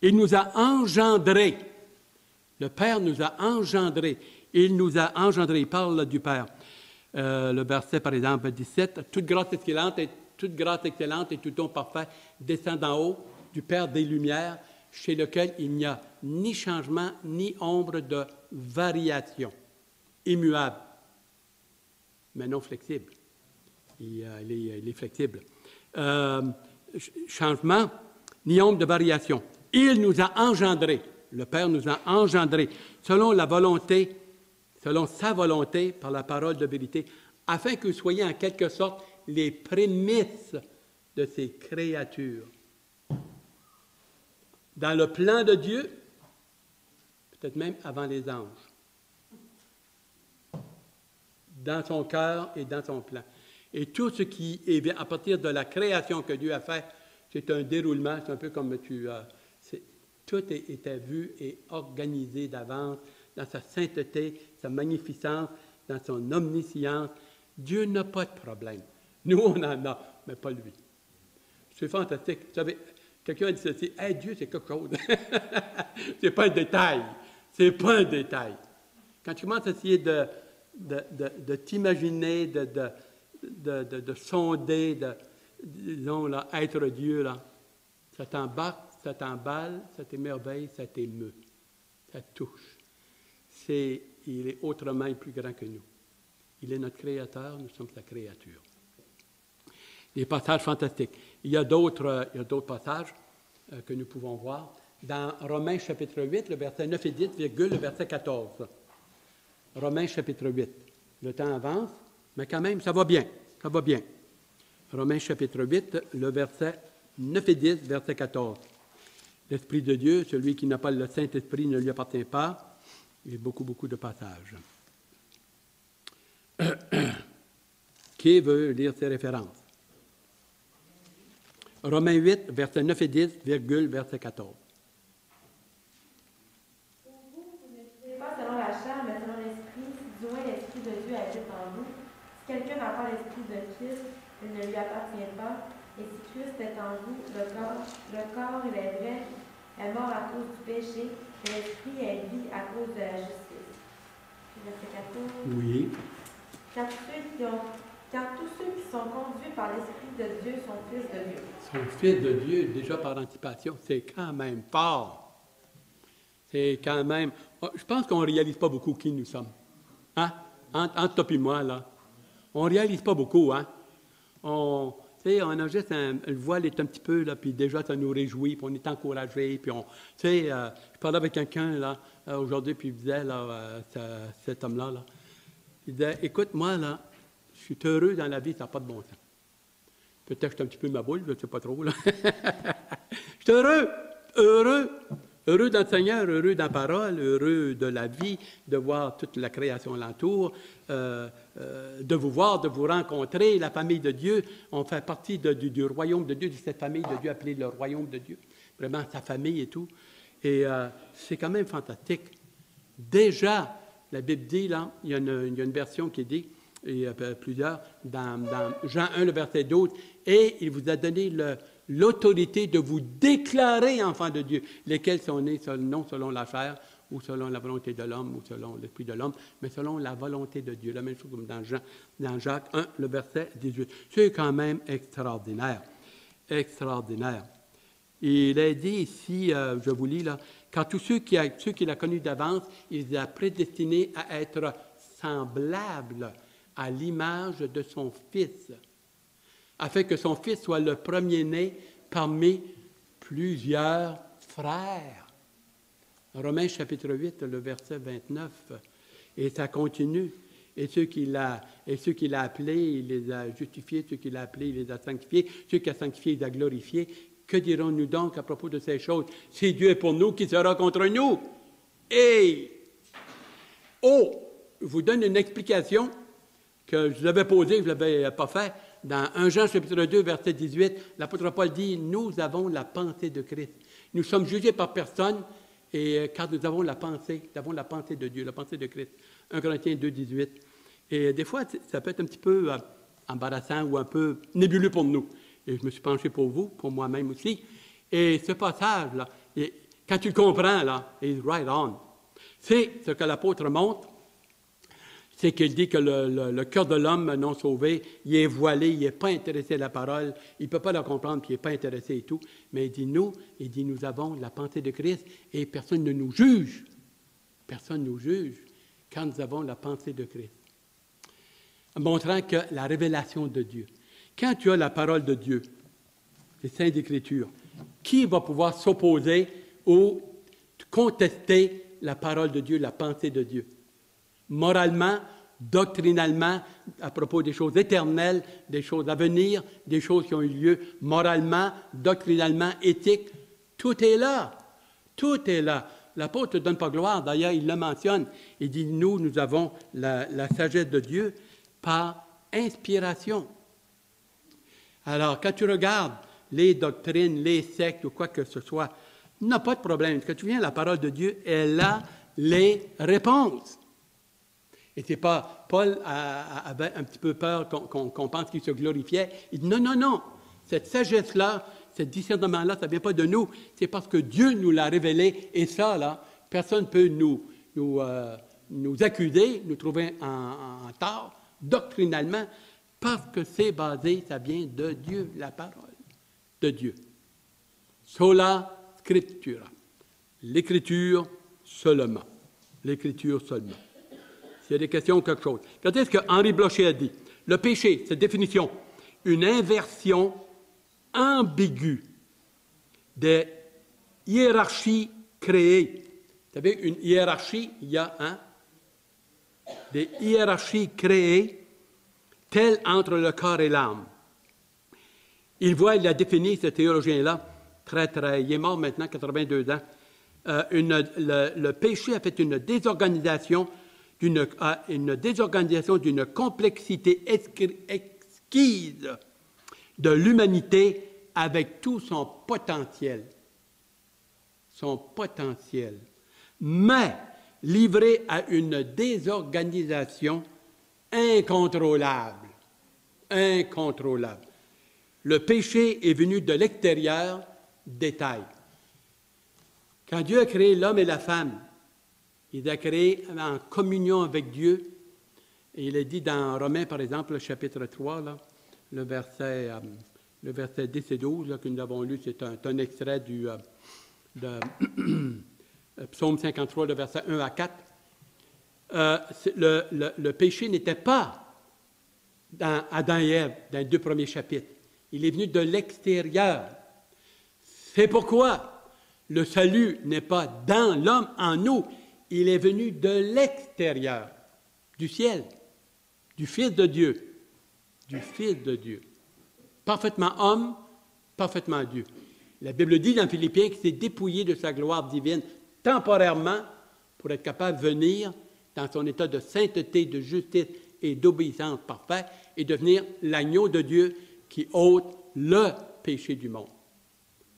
Il nous a engendrés. Le Père nous a engendrés. Il nous a engendrés. Il parle du Père. Le verset, par exemple, 17. Toute grâce excellente et tout don parfait descend d'en haut du Père des Lumières, chez lequel il n'y a ni changement, ni ombre de variation. Immuable, mais non flexible. Il est flexible. Changement, ni ombre de variation. Il nous a engendrés. Le Père nous a engendrés selon la volonté, selon sa volonté, par la parole de vérité, afin que vous soyez en quelque sorte les prémices de ces créatures. Dans le plan de Dieu, peut-être même avant les anges. Dans son cœur et dans son plan. Et tout ce qui est à partir de la création que Dieu a fait, c'est un déroulement, c'est un peu comme tout était vu et organisé d'avance dans sa sainteté, sa magnificence, dans son omniscience. Dieu n'a pas de problème. Nous, on en a, mais pas lui. C'est fantastique. Vous savez, quelqu'un a dit ceci, hey, Dieu, c'est quelque chose. C'est pas un détail. C'est pas un détail. Quand tu commences à essayer de t'imaginer, de sonder, disons, là, être Dieu, là, ça t'embarque, ça t'emballe, ça t'émerveille, ça t'émeut, ça touche. Il est autrement et plus grand que nous. Il est notre Créateur, nous sommes sa créature. Des passages fantastiques. Il y a d'autres passages que nous pouvons voir. Dans Romains chapitre 8, le verset 9 et 10, le verset 14. Romains chapitre 8. Le temps avance, mais quand même, ça va bien. Ça va bien. Romains chapitre 8, le verset 9 et 10, verset 14. L'Esprit de Dieu, celui qui n'a pas le Saint-Esprit ne lui appartient pas. Il y a beaucoup, beaucoup de passages. Qui veut lire ces références? Romains 8, versets 9 et 10, verset 14. Pour vous, vous ne vivez pas selon la chair, mais selon l'Esprit, si du moins l'Esprit de Dieu habite en vous. Si quelqu'un n'a pas l'Esprit de Christ, il ne lui appartient pas. Et si Christ est en vous, le corps, il est vrai, est mort à cause du péché, mais l'Esprit est vie à cause de la justice. Puis verset 14. Oui. Car tous ceux qui sont conduits par l'Esprit de Dieu sont fils de Dieu. Sont fils de Dieu, déjà par anticipation, c'est quand même fort. C'est quand même... Je pense qu'on ne réalise pas beaucoup qui nous sommes. Hein? Entre toi et moi, là. On ne réalise pas beaucoup, hein? On a juste le voile est un petit peu, là, puis déjà, ça nous réjouit, puis on est encouragé, puis je parlais avec quelqu'un, là, aujourd'hui, puis il disait, là, cet homme-là, là, il disait, écoute, moi, là, je suis heureux dans la vie, ça n'a pas de bon sens. Peut-être que je suis un petit peu ma boule, je ne sais pas trop, là. Je suis heureux dans le Seigneur, heureux dans la parole, heureux de la vie, de voir toute la création alentour, de vous voir, de vous rencontrer, la famille de Dieu. On fait partie du royaume de Dieu, de cette famille de Dieu appelée le royaume de Dieu. Vraiment, sa famille et tout. Et c'est quand même fantastique. Déjà, la Bible dit, là, il y a une version qui dit, et plusieurs, dans Jean 1, le verset 12, « Et il vous a donné l'autorité de vous déclarer enfants de Dieu, lesquels sont nés non selon la chair, ou selon la volonté de l'homme, ou selon l'esprit de l'homme, mais selon la volonté de Dieu. » La même chose comme dans Jacques 1, le verset 18. C'est quand même extraordinaire. Extraordinaire. Il a dit ici, je vous lis là, « Car tous ceux qu'il a connus d'avance, il les a prédestinés à être semblables à l'image de son Fils, afin que son Fils soit le premier-né parmi plusieurs frères. » Romains chapitre 8, le verset 29. Et ça continue. Et ceux qu'il a appelés, il les a justifiés. Ceux qu'il a appelés, il les a sanctifiés. Ceux qu'il a sanctifiés, il les a glorifiés. Que dirons-nous donc à propos de ces choses? Si Dieu est pour nous, qui sera contre nous? Et, je vous donne une explication que je vous avais posée, je ne l'avais pas fait. Dans 1 Jean chapitre 2, verset 18, l'apôtre Paul dit, « Nous avons la pensée de Christ. Nous sommes jugés par personne, et car nous avons la pensée de Dieu, la pensée de Christ. » 1 Corinthiens 2, 18. Et des fois, ça peut être un petit peu embarrassant ou un peu nébuleux pour nous. Et je me suis penché pour vous, pour moi-même aussi. Et ce passage-là, quand tu le comprends, là, is right on. C'est ce que l'apôtre montre, c'est qu'il dit que le cœur de l'homme non sauvé, il est voilé, il n'est pas intéressé à la parole, il ne peut pas la comprendre, puis il n'est pas intéressé et tout. Mais il dit, nous avons la pensée de Christ et personne ne nous juge. Personne ne nous juge quand nous avons la pensée de Christ. Montrant que la révélation de Dieu, quand tu as la parole de Dieu, les Saintes Écritures, qui va pouvoir s'opposer ou contester la parole de Dieu, la pensée de Dieu? Moralement, doctrinalement, à propos des choses éternelles, des choses à venir, des choses qui ont eu lieu, moralement, doctrinalement, éthique, tout est là. Tout est là. L'apôtre ne donne pas gloire, d'ailleurs, il le mentionne. Il dit, nous avons la sagesse de Dieu par inspiration. Alors, quand tu regardes les doctrines, les sectes ou quoi que ce soit, il n'y a pas de problème. Quand tu viens à la parole de Dieu, elle a les réponses. Et c'est pas, Paul avait un petit peu peur qu'on pense qu'il se glorifiait. Il dit non. Cette sagesse-là, ce discernement-là, ça ne vient pas de nous. C'est parce que Dieu nous l'a révélé. Et ça, là, personne ne peut nous accuser, nous trouver en tort, doctrinalement, parce que c'est basé, ça vient de Dieu, la parole de Dieu. Sola scriptura. L'écriture seulement. L'écriture seulement. S'il y a des questions ou quelque chose. Regardez ce que Henri Blocher a dit. Le péché, cette définition, une inversion ambiguë des hiérarchies créées. Vous savez, une hiérarchie, il y a des hiérarchies créées telles entre le corps et l'âme. Il a défini, ce théologien-là, il est mort maintenant, 82 ans. Le péché a fait une désorganisation d'une complexité exquise de l'humanité avec tout son potentiel. Mais livré à une désorganisation incontrôlable. Le péché est venu de l'extérieur, détail. Quand Dieu a créé l'homme et la femme, il les a créés en communion avec Dieu. Et il est dit dans Romains, par exemple, le chapitre 3, là, le verset 10 et 12 là, que nous avons lu, c'est un extrait de Psaume 53, le verset 1 à 4. Le péché n'était pas dans Adam et Ève, dans les 2 premiers chapitres. Il est venu de l'extérieur. C'est pourquoi le salut n'est pas dans l'homme, en nous. Il est venu de l'extérieur, du ciel, du Fils de Dieu. Parfaitement homme, parfaitement Dieu. La Bible dit dans Philippiens qu'il s'est dépouillé de sa gloire divine temporairement pour être capable de venir dans son état de sainteté, de justice et d'obéissance parfaite et devenir l'agneau de Dieu qui ôte le péché du monde.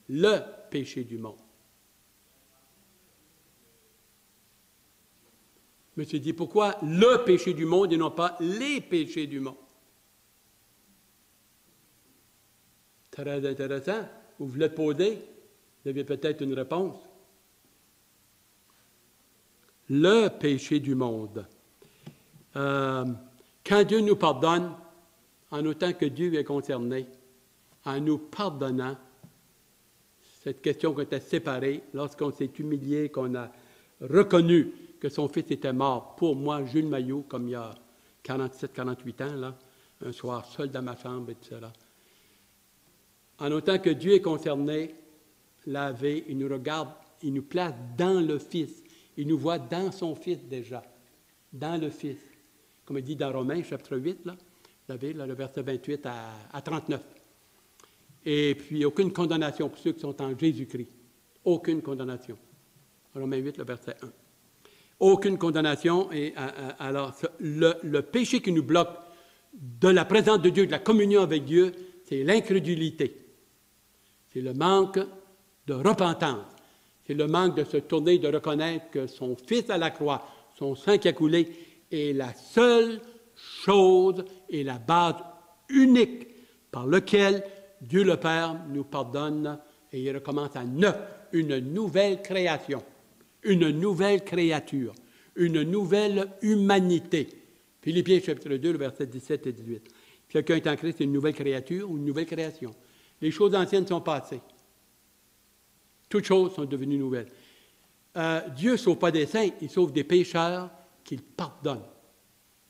Le péché du monde. Je me suis dit, pourquoi le péché du monde et non pas les péchés du monde? Très intéressant. Vous voulez te poser? Vous avez peut-être une réponse. Le péché du monde. Quand Dieu nous pardonne, en autant que Dieu est concerné, en nous pardonnant, cette question qu'on était séparés, lorsqu'on s'est humilié, qu'on a reconnu que son fils était mort pour moi, Jules Maillot, comme il y a 47-48 ans, là, un soir seul dans ma chambre et tout cela. En autant que Dieu est concerné, lavé, il nous regarde, il nous place dans le Fils. Il nous voit dans son Fils déjà, dans le Fils. Comme il dit dans Romains, chapitre 8, là, vous savez, là, le verset 28 à 39. Et puis, aucune condamnation pour ceux qui sont en Jésus-Christ. Aucune condamnation. Romains 8, le verset 1. Aucune condamnation. Et alors, le péché qui nous bloque de la présence de Dieu, de la communion avec Dieu, c'est l'incrédulité. C'est le manque de repentance. C'est le manque de se tourner, de reconnaître que son Fils à la croix, son sang qui a coulé, est la seule chose et la base unique par laquelle Dieu le Père nous pardonne et il recommence à neuf, une nouvelle création, une nouvelle créature, une nouvelle humanité. Philippiens chapitre 2, le verset 17 et 18. Quelqu'un est en Christ, c'est une nouvelle créature ou une nouvelle création. Les choses anciennes sont passées. Toutes choses sont devenues nouvelles. Dieu ne sauve pas des saints, il sauve des pécheurs qu'il pardonne.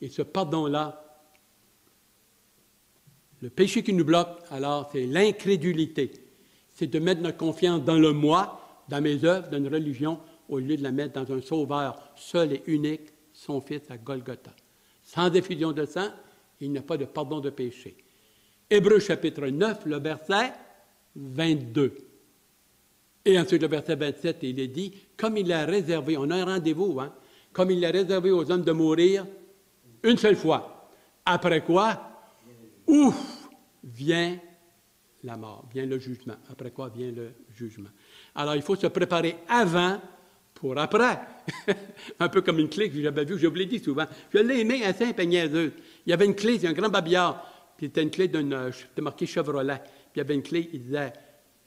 Et ce pardon-là, le péché qui nous bloque, alors, c'est l'incrédulité. C'est de mettre notre confiance dans le moi, dans mes œuvres, dans une religion, au lieu de la mettre dans un sauveur seul et unique, son Fils à Golgotha. Sans effusion de sang, il n'y a pas de pardon de péché. Hébreux chapitre 9, le verset 22. Et ensuite, le verset 27, il est dit, comme il a réservé, on a un rendez-vous, hein, comme il a réservé aux hommes de mourir une seule fois. Après quoi, vient la mort, vient le jugement. Après quoi vient le jugement. Alors, il faut se préparer avant pour après. Un peu comme une clé que j'avais vue, je vous l'ai dit souvent. Je l'ai aimé assez impéniaiseuse. Il y avait une clé, c'est un grand babillard, puis c'était une clé c'était marqué Chevrolet. Puis il y avait une clé, il disait,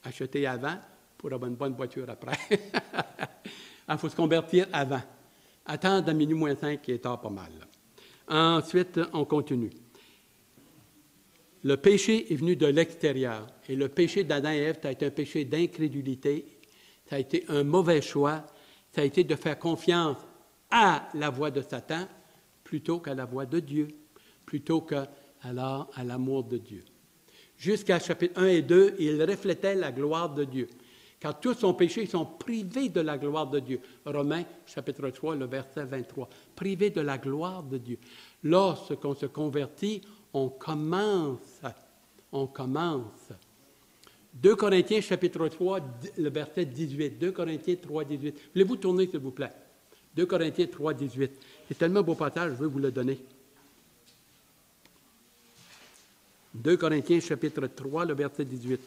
achetez avant pour avoir une bonne voiture après. Il faut se convertir avant. Attendre à minuit moins 5 qui est tard pas mal. Ensuite, on continue. Le péché est venu de l'extérieur. Et le péché d'Adam et Ève, ça a été un péché d'incrédulité. Ça a été un mauvais choix. Ça a été de faire confiance à la voix de Satan plutôt qu'à la voix de Dieu, plutôt qu'à l'amour de Dieu. Jusqu'à chapitre 1 et 2, il reflétait la gloire de Dieu. Car tous sont péchés, ils sont privés de la gloire de Dieu. Romains, chapitre 3, le verset 23. Privés de la gloire de Dieu. Lorsqu'on se convertit, on commence. 2 Corinthiens, chapitre 3, le verset 18. 2 Corinthiens 3, 18. Voulez-vous tourner, s'il vous plaît? 2 Corinthiens 3, 18. C'est tellement beau passage, je veux vous le donner. 2 Corinthiens, chapitre 3, le verset 18.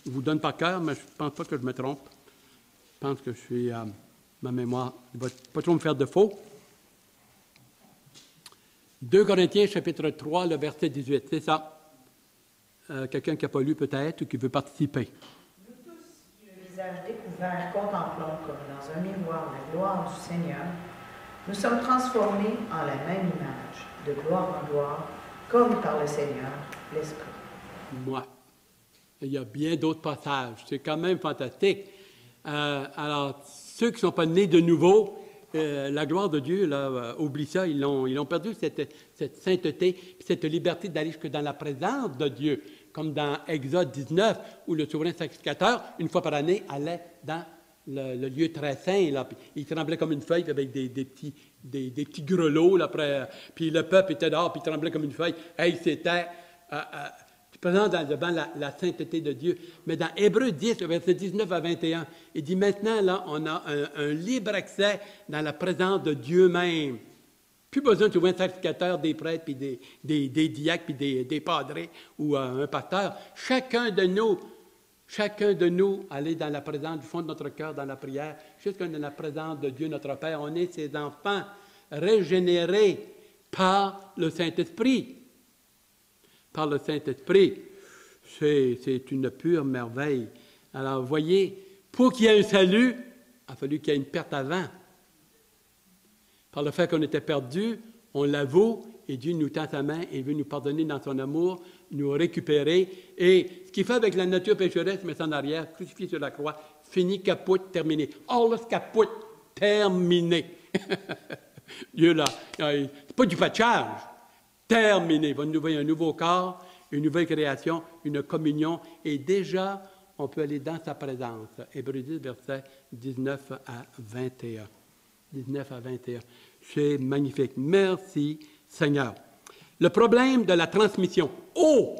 Je vous donne par cœur, mais je ne pense pas que je me trompe. Je pense que je suis... ma mémoire ne va pas trop me faire de faux. 2 Corinthiens, chapitre 3, le verset 18. C'est ça. Quelqu'un qui n'a pas lu peut-être ou qui veut participer. Nous tous, le visage découvert, contemplons comme dans un miroir la gloire du Seigneur. Nous sommes transformés en la même image, de gloire en gloire, comme par le Seigneur, l'Esprit. Moi. Il y a bien d'autres passages. C'est quand même fantastique. Alors, ceux qui ne sont pas nés de nouveau, la gloire de Dieu, là, oublie ça, ils ont perdu cette sainteté, cette liberté d'aller jusque dans la présence de Dieu, comme dans Exode 19, où le souverain sacrificateur, une fois par année, allait dans le lieu très saint. Là, il tremblait comme une feuille avec des petits grelots. Là, puis le peuple était dehors, puis il tremblait comme une feuille. Hey, c'était... présent devant la sainteté de Dieu. Mais dans Hébreux 10, le verset 19 à 21, il dit maintenant, là, on a un libre accès dans la présence de Dieu même. Plus besoin de trouver un sacrificateur, des prêtres, puis des diacres, puis des padres ou un pasteur. Chacun de nous, aller dans la présence du fond de notre cœur, dans la prière, jusqu'à dans la présence de Dieu, notre Père. On est ses enfants, régénérés par le Saint-Esprit. Par le Saint-Esprit. C'est une pure merveille. Alors, vous voyez, pour qu'il y ait un salut, il a fallu qu'il y ait une perte avant. Par le fait qu'on était perdu, on l'avoue, et Dieu nous tend sa main et veut nous pardonner dans son amour, nous récupérer. Et ce qu'il fait avec la nature pécheresse, met ça en arrière, crucifié sur la croix, fini, capote, terminé. All capote, terminé. Dieu, là, c'est pas du patchage. Terminé. Il va nous donner un nouveau corps, une nouvelle création, une communion. Et déjà, on peut aller dans sa présence. Hébreux 10, versets 19 à 21. 19 à 21. C'est magnifique. Merci, Seigneur. Le problème de la transmission. Oh!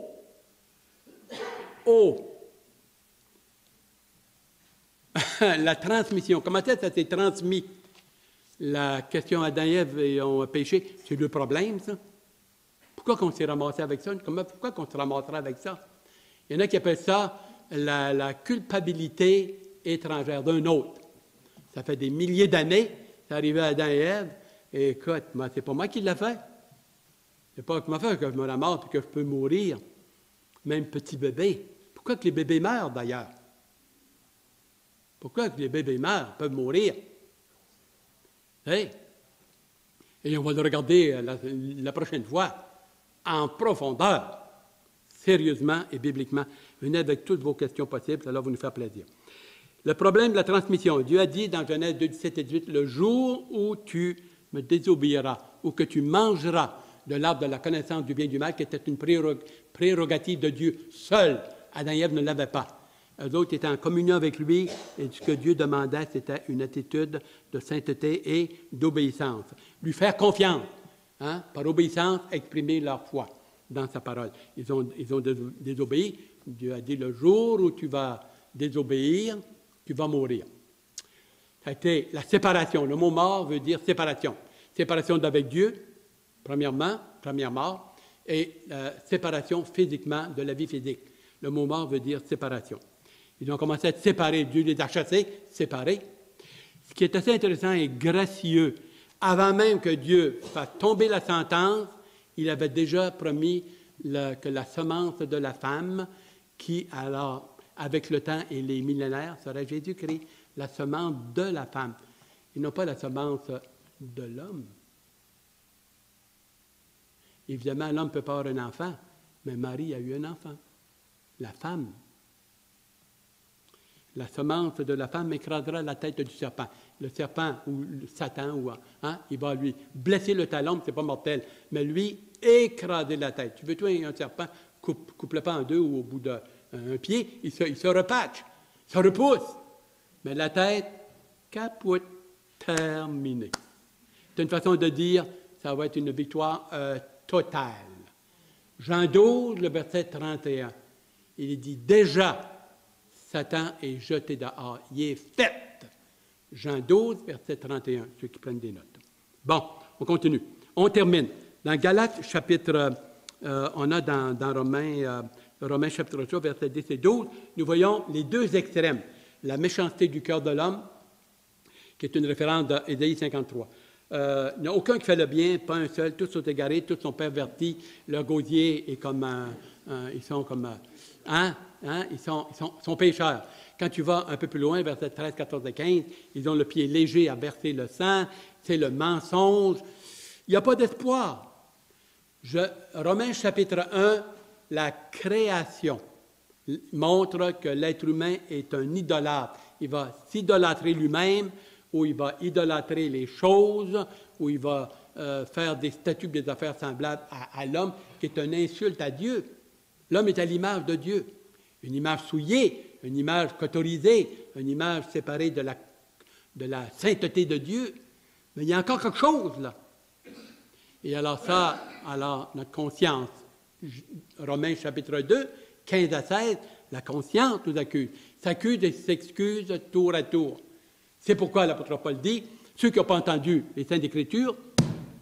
La transmission. Comment est-ce que ça s'est transmis? La question Adam et Ève ont péché. C'est le problème, ça. Pourquoi qu'on s'est ramassé avec ça? Pourquoi qu'on se ramasserait avec ça? Il y en a qui appellent ça la culpabilité étrangère d'un autre. Ça fait des milliers d'années, c'est arrivé à Adam et Ève. Et écoute, c'est pas moi qui l'ai fait. C'est pas comment faire que je me ramasse et que je peux mourir. Même petit bébé. Pourquoi que les bébés meurent, d'ailleurs? Pourquoi que les bébés meurent, peuvent mourir? Hey. Et on va le regarder la prochaine fois en profondeur, sérieusement et bibliquement. Venez avec toutes vos questions possibles, ça va nous faire plaisir. Le problème de la transmission. Dieu a dit dans Genèse 2, 17 et 18, « Le jour où tu me désobéiras, ou que tu mangeras de l'arbre de la connaissance du bien et du mal, qui était une prérogative de Dieu seul. Adam et Ève ne l'avaient pas. Eux autres étaient en communion avec lui, et ce que Dieu demandait, c'était une attitude de sainteté et d'obéissance. Lui faire confiance, par obéissance, exprimer leur foi dans sa parole. Ils ont désobéi. Dieu a dit, le jour où tu vas désobéir, tu vas mourir. Ça a été la séparation. Le mot mort veut dire séparation. Séparation d'avec Dieu, première mort, et séparation physiquement de la vie physique. Le mot mort veut dire séparation. Ils ont commencé à être séparés. Dieu les a chassés, séparés. Ce qui est assez intéressant et gracieux, avant même que Dieu fasse tomber la sentence, il avait déjà promis que la semence de la femme, qui alors, avec le temps et les millénaires, serait Jésus-Christ, la semence de la femme, et non pas la semence de l'homme. Évidemment, l'homme peut pas avoir un enfant, mais Marie a eu un enfant, la femme. La semence de la femme écrasera la tête du serpent. Le serpent, ou le Satan, il va lui blesser le talon, mais ce n'est pas mortel, mais lui, écraser la tête. Tu veux tuer un serpent, coupe-le pas en deux ou au bout d'un pied, il se repatche, il se repousse. Mais la tête, capote, terminée. C'est une façon de dire, ça va être une victoire totale. Jean 12, le verset 31, il dit déjà, Satan est jeté dehors, il est fait. Jean 12, verset 31, ceux qui prennent des notes. Bon, on continue. On termine. Dans Galates, chapitre, on a dans Romains chapitre 3, verset 10 et 12, nous voyons les deux extrêmes. La méchanceté du cœur de l'homme, qui est une référence d'Ésaïe 53. Il n'y a aucun qui fait le bien, pas un seul, tous sont égarés, tous sont pervertis. Le gosier est comme ils sont comme ils sont pécheurs. Quand tu vas un peu plus loin, versets 13, 14 et 15, ils ont le pied léger à verser le sang, c'est le mensonge. Il n'y a pas d'espoir. Romains chapitre 1, la création montre que l'être humain est un idolâtre. Il va s'idolâtrer lui-même, ou il va idolâtrer les choses, ou il va faire des statuts, des affaires semblables à l'homme, qui est une insulte à Dieu. L'homme est à l'image de Dieu. Une image souillée, une image cotorisée, une image séparée de la sainteté de Dieu. Mais il y a encore quelque chose, là. Et alors notre conscience, Romains chapitre 2, 15 à 16, la conscience nous accuse. S'accuse et s'excuse tour à tour. C'est pourquoi l'apôtre Paul dit, ceux qui n'ont pas entendu les Saintes Écritures,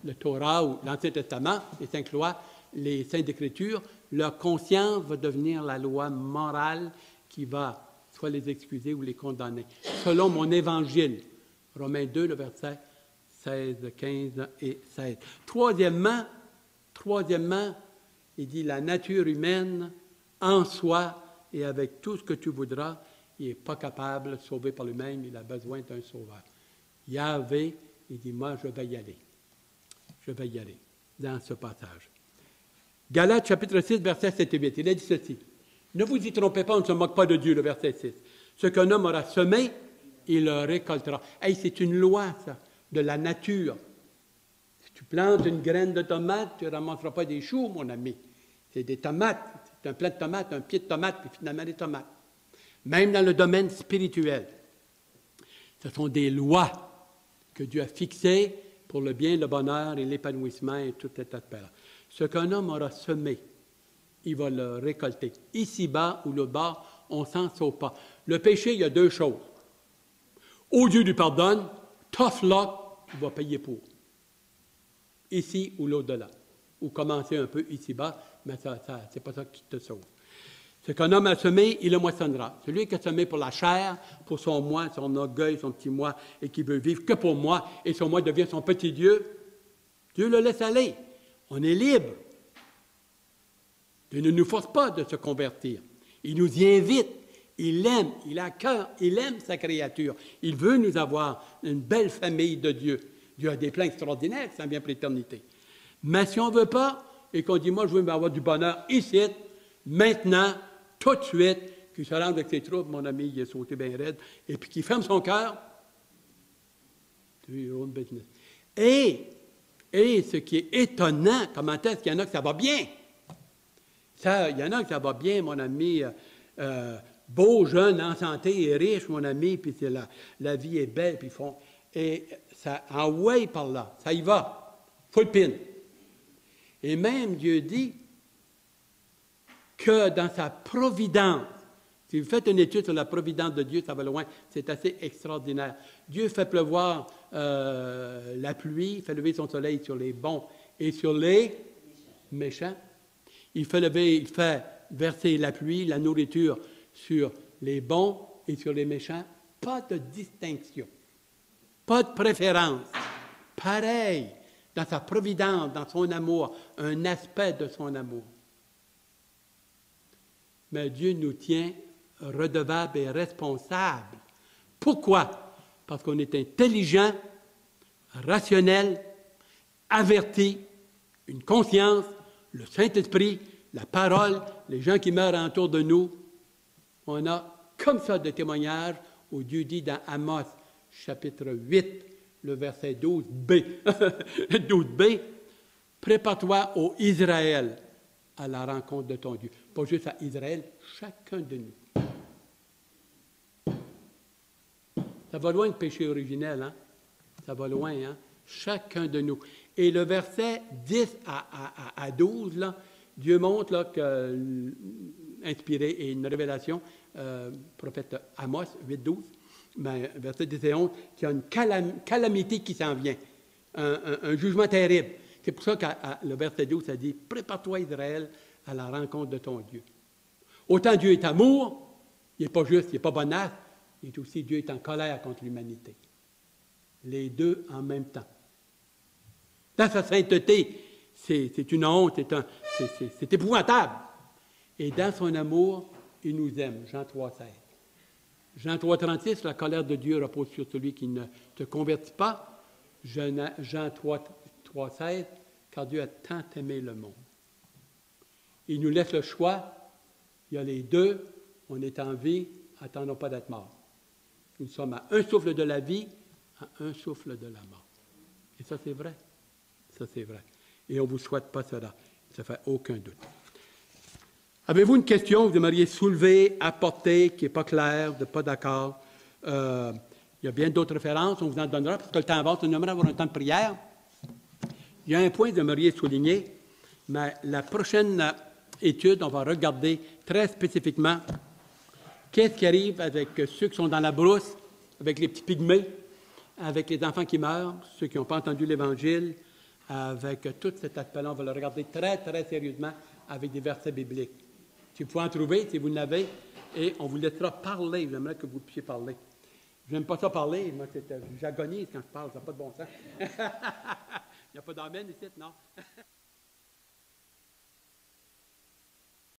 le Torah ou l'Ancien Testament, les 5 lois, les Saintes Écritures, leur conscience va devenir la loi morale qui va soit les excuser ou les condamner. Selon mon évangile, Romains 2, le verset 16, 15 et 16. Troisièmement, il dit la nature humaine en soi et avec tout ce que tu voudras, il n'est pas capable de sauver par lui-même, il a besoin d'un sauveur. Yahvé, il dit, moi, je vais y aller. Je vais y aller dans ce passage. Galates chapitre 6, versets 7 et 8. Il a dit ceci. Ne vous y trompez pas, on ne se moque pas de Dieu, le verset 6. Ce qu'un homme aura semé, il le récoltera. Hey, c'est une loi, ça, de la nature. Si tu plantes une graine de tomate, tu ne ramasseras pas des choux, mon ami. C'est des tomates. C'est un plant de tomates, un pied de tomate, puis finalement des tomates. Même dans le domaine spirituel. Ce sont des lois que Dieu a fixées pour le bien, le bonheur et l'épanouissement et tout cet aspect-là. Ce qu'un homme aura semé, il va le récolter. Ici-bas ou là-bas, on s'en sauve pas. Le péché, il y a deux choses. Ou Dieu lui pardonne, tough luck, il va payer pour. Ici ou l'au-delà. Ou commencer un peu ici-bas, mais c'est pas ça qui te sauve. Ce qu'un homme a semé, il le moissonnera. Celui qui a semé pour la chair, pour son moi, son orgueil, son petit moi, et qui veut vivre que pour moi, et son moi devient son petit Dieu, Dieu le laisse aller. On est libre. Dieu ne nous force pas de se convertir. Il nous y invite. Il l'aime, il a cœur, il aime sa créature. Il veut nous avoir une belle famille de Dieu. Dieu a des plans extraordinaires qui s'en viennent pour l'éternité. Mais si on ne veut pas, et qu'on dit, moi, je veux avoir du bonheur ici, maintenant, tout de suite, qu'il se rende avec ses troupes, mon ami, il est sauté bien raide, et puis qu'il ferme son cœur, tu own business. Et ce qui est étonnant, comment est-ce qu'il y en a que ça va bien? Il y en a que ça va bien, mon ami, beau, jeune, en santé et riche, mon ami, puis la vie est belle, puis ils font... Et ça envoie par là, ça y va, full pin. Et même Dieu dit que dans sa providence, si vous faites une étude sur la providence de Dieu, ça va loin, c'est assez extraordinaire. Dieu fait pleuvoir la pluie, fait lever son soleil sur les bons et sur les méchants. Il fait verser la pluie, la nourriture sur les bons et sur les méchants. Pas de distinction, pas de préférence. Pareil, dans sa providence, dans son amour, un aspect de son amour. Mais Dieu nous tient redevables et responsables. Pourquoi? Parce qu'on est intelligent, rationnel, averti, une conscience, le Saint-Esprit, la parole, les gens qui meurent autour de nous. On a comme ça de témoignages où Dieu dit dans Amos, chapitre 8, le verset 12b, 12b, « Prépare-toi, ô Israël, à la rencontre de ton Dieu. » Pas juste à Israël, chacun de nous. Ça va loin le péché originel, hein? Ça va loin, hein? Chacun de nous. Et le verset 10 à 12, là, Dieu montre là, que, inspiré et une révélation, prophète Amos 8, 12, mais verset 10 et 11, qu'il y a une calamité qui s'en vient, un jugement terrible. C'est pour ça que le verset 12, ça dit « Prépare-toi, Israël, à la rencontre de ton Dieu. » Autant Dieu est amour, il n'est pas juste, il n'est pas bonasse, il est aussi Dieu est en colère contre l'humanité. Les deux en même temps. Dans sa sainteté, c'est une honte, c'est épouvantable. Et dans son amour, il nous aime. Jean 3, 16. Jean 3, 36, la colère de Dieu repose sur celui qui ne se convertit pas. Jean 3, 16, car Dieu a tant aimé le monde. Il nous laisse le choix. Il y a les deux. On est en vie. Attendons pas d'être mort. Nous sommes à un souffle de la vie, à un souffle de la mort. Et ça, c'est vrai. Ça, c'est vrai. Et on ne vous souhaite pas cela. Ça ne fait aucun doute. Avez-vous une question que vous aimeriez soulever, apporter, qui n'est pas claire, vous n'êtes pas d'accord? Il y a bien d'autres références, on vous en donnera, parce que le temps avance, on aimerait avoir un temps de prière. Il y a un point que vous aimeriez souligner, mais la prochaine étude, on va regarder très spécifiquement qu'est-ce qui arrive avec ceux qui sont dans la brousse, avec les petits pygmées, avec les enfants qui meurent, ceux qui n'ont pas entendu l'Évangile, avec tout cet aspect-là. On va le regarder très, très sérieusement avec des versets bibliques. Si vous pouvez en trouver, si vous n'avez, et on vous laissera parler. J'aimerais que vous puissiez parler. Je n'aime pas ça parler. Moi, j'agonise quand je parle. Ça n'a pas de bon sens. Il n'y a pas d'amen ici, non?